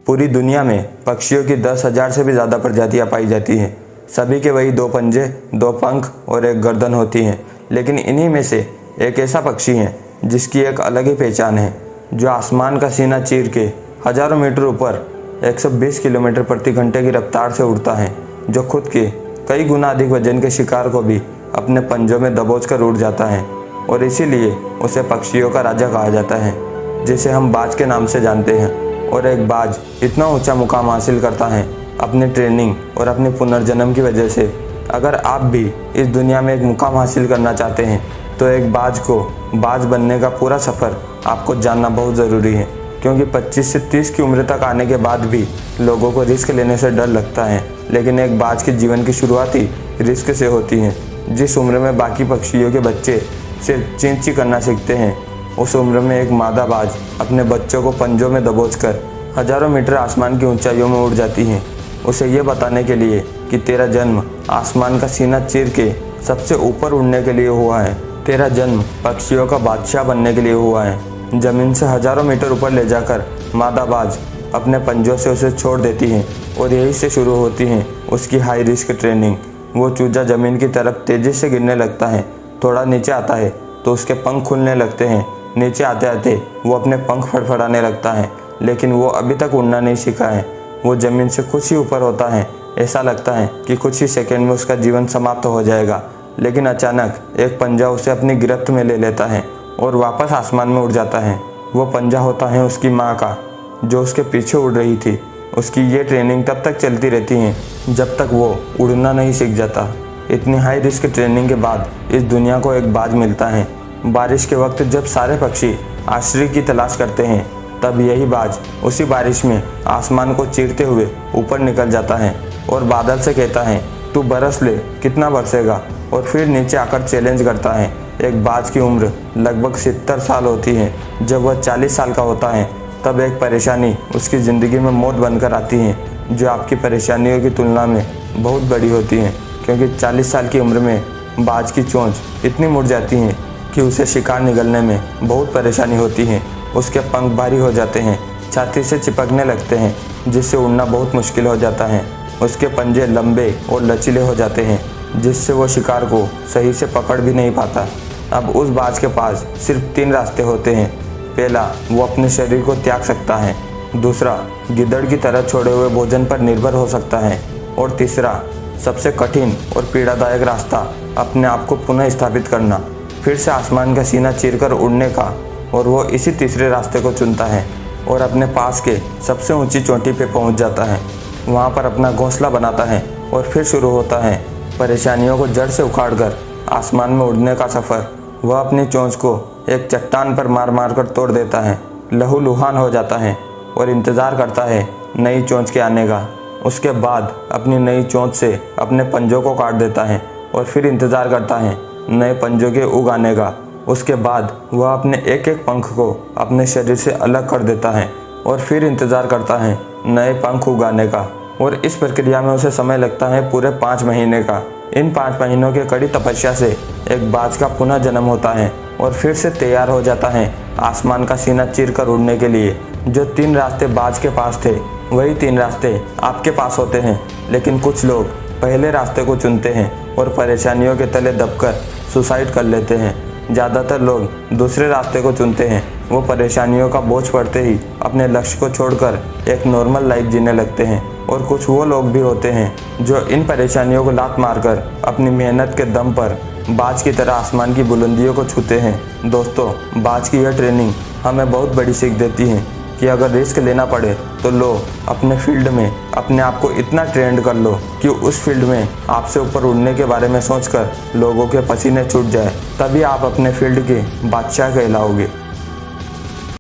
पूरी दुनिया में पक्षियों की 10,000 से भी ज़्यादा प्रजातियां पाई जाती हैं। सभी के वही 2 पंजे, 2 पंख और 1 गर्दन होती हैं। लेकिन इन्हीं में से एक ऐसा पक्षी है जिसकी एक अलग ही पहचान है, जो आसमान का सीना चीर के हज़ारों मीटर ऊपर 120 किलोमीटर प्रति घंटे की रफ्तार से उड़ता है, जो खुद के कई गुना अधिक वजन के शिकार को भी अपने पंजों में दबोच कर उड़ जाता है। और इसीलिए उसे पक्षियों का राजा कहा जाता है, जिसे हम बाज के नाम से जानते हैं। और एक बाज इतना ऊंचा मुकाम हासिल करता है अपनी ट्रेनिंग और अपनी पुनर्जन्म की वजह से। अगर आप भी इस दुनिया में एक मुकाम हासिल करना चाहते हैं तो एक बाज को बाज बनने का पूरा सफ़र आपको जानना बहुत ज़रूरी है, क्योंकि 25 से 30 की उम्र तक आने के बाद भी लोगों को रिस्क लेने से डर लगता है। लेकिन एक बाज के जीवन की शुरुआत ही रिस्क से होती है। जिस उम्र में बाकी पक्षियों के बच्चे सिर्फ चीं चीं करना सीखते हैं, उस उम्र में एक मादा बाज अपने बच्चों को पंजों में दबोचकर हज़ारों मीटर आसमान की ऊंचाइयों में उड़ जाती है, उसे ये बताने के लिए कि तेरा जन्म आसमान का सीना चीर के सबसे ऊपर उड़ने के लिए हुआ है। तेरा जन्म पक्षियों का बादशाह बनने के लिए हुआ है। ज़मीन से हज़ारों मीटर ऊपर ले जाकर मादा बाज अपने पंजों से उसे छोड़ देती है और यहीं से शुरू होती है उसकी हाई रिस्क ट्रेनिंग। वो चूजा ज़मीन की तरफ तेज़ी से गिरने लगता है। थोड़ा नीचे आता है तो उसके पंख खुलने लगते हैं। नीचे आते आते वो अपने पंख फड़फड़ाने लगता है, लेकिन वो अभी तक उड़ना नहीं सीखा है। वो ज़मीन से कुछ ही ऊपर होता है। ऐसा लगता है कि कुछ ही सेकंड में उसका जीवन समाप्त हो जाएगा, लेकिन अचानक एक पंजा उसे अपनी गिरफ्त में ले लेता है और वापस आसमान में उड़ जाता है। वो पंजा होता है उसकी माँ का, जो उसके पीछे उड़ रही थी। उसकी ये ट्रेनिंग तब तक चलती रहती है जब तक वो उड़ना नहीं सीख जाता। इतनी हाई रिस्क ट्रेनिंग के बाद इस दुनिया को एक बाज मिलता है। बारिश के वक्त जब सारे पक्षी आश्रय की तलाश करते हैं, तब यही बाज उसी बारिश में आसमान को चीरते हुए ऊपर निकल जाता है और बादल से कहता है, तू बरस ले, कितना बरसेगा। और फिर नीचे आकर चैलेंज करता है। एक बाज की उम्र लगभग 70 साल होती है। जब वह 40 साल का होता है तब एक परेशानी उसकी ज़िंदगी में मौत बनकर आती है, जो आपकी परेशानियों की तुलना में बहुत बड़ी होती है, क्योंकि 40 साल की उम्र में बाज की चोंच इतनी मुड़ जाती है कि उसे शिकार निगलने में बहुत परेशानी होती है। उसके पंख भारी हो जाते हैं, छाती से चिपकने लगते हैं, जिससे उड़ना बहुत मुश्किल हो जाता है। उसके पंजे लंबे और लचीले हो जाते हैं, जिससे वो शिकार को सही से पकड़ भी नहीं पाता। अब उस बाज के पास सिर्फ 3 रास्ते होते हैं। पहला, वो अपने शरीर को त्याग सकता है। दूसरा, गिद्दड़ की तरह छोड़े हुए भोजन पर निर्भर हो सकता है। और तीसरा, सबसे कठिन और पीड़ादायक रास्ता, अपने आप को पुनः स्थापित करना, फिर से आसमान का सीना चीरकर उड़ने का। और वो इसी तीसरे रास्ते को चुनता है और अपने पास के सबसे ऊंची चोटी पे पहुंच जाता है। वहां पर अपना घोंसला बनाता है और फिर शुरू होता है परेशानियों को जड़ से उखाड़कर आसमान में उड़ने का सफ़र। वह अपनी चोंच को एक चट्टान पर मार मार कर तोड़ देता है, लहूलुहान हो जाता है और इंतज़ार करता है नई चोंच के आने का। उसके बाद अपनी नई चोंच से अपने पंजों को काट देता है और फिर इंतज़ार करता है नए पंजों के उग आने का। उसके बाद वह अपने एक एक पंख को अपने शरीर से अलग कर देता है और फिर इंतज़ार करता है नए पंख उगाने का। और इस प्रक्रिया में उसे समय लगता है पूरे 5 महीने का। इन 5 महीनों की कड़ी तपस्या से एक बाज का पुनः जन्म होता है और फिर से तैयार हो जाता है आसमान का सीना चीर कर उड़ने के लिए। जो 3 रास्ते बाज के पास थे, वही 3 रास्ते आपके पास होते हैं। लेकिन कुछ लोग पहले रास्ते को चुनते हैं और परेशानियों के तले दबकर सुसाइड कर लेते हैं। ज़्यादातर लोग दूसरे रास्ते को चुनते हैं। वो परेशानियों का बोझ पड़ते ही अपने लक्ष्य को छोड़कर एक नॉर्मल लाइफ जीने लगते हैं। और कुछ वो लोग भी होते हैं जो इन परेशानियों को लात मारकर अपनी मेहनत के दम पर बाज की तरह आसमान की बुलंदियों को छूते हैं। दोस्तों, बाज की यह ट्रेनिंग हमें बहुत बड़ी सीख देती है कि अगर रिस्क लेना पड़े तो लो, अपने फील्ड में अपने आप को इतना ट्रेंड कर लो कि उस फील्ड में आपसे ऊपर उड़ने के बारे में सोचकर लोगों के पसीने छूट जाए। तभी आप अपने फील्ड के बादशाह कहलाओगे।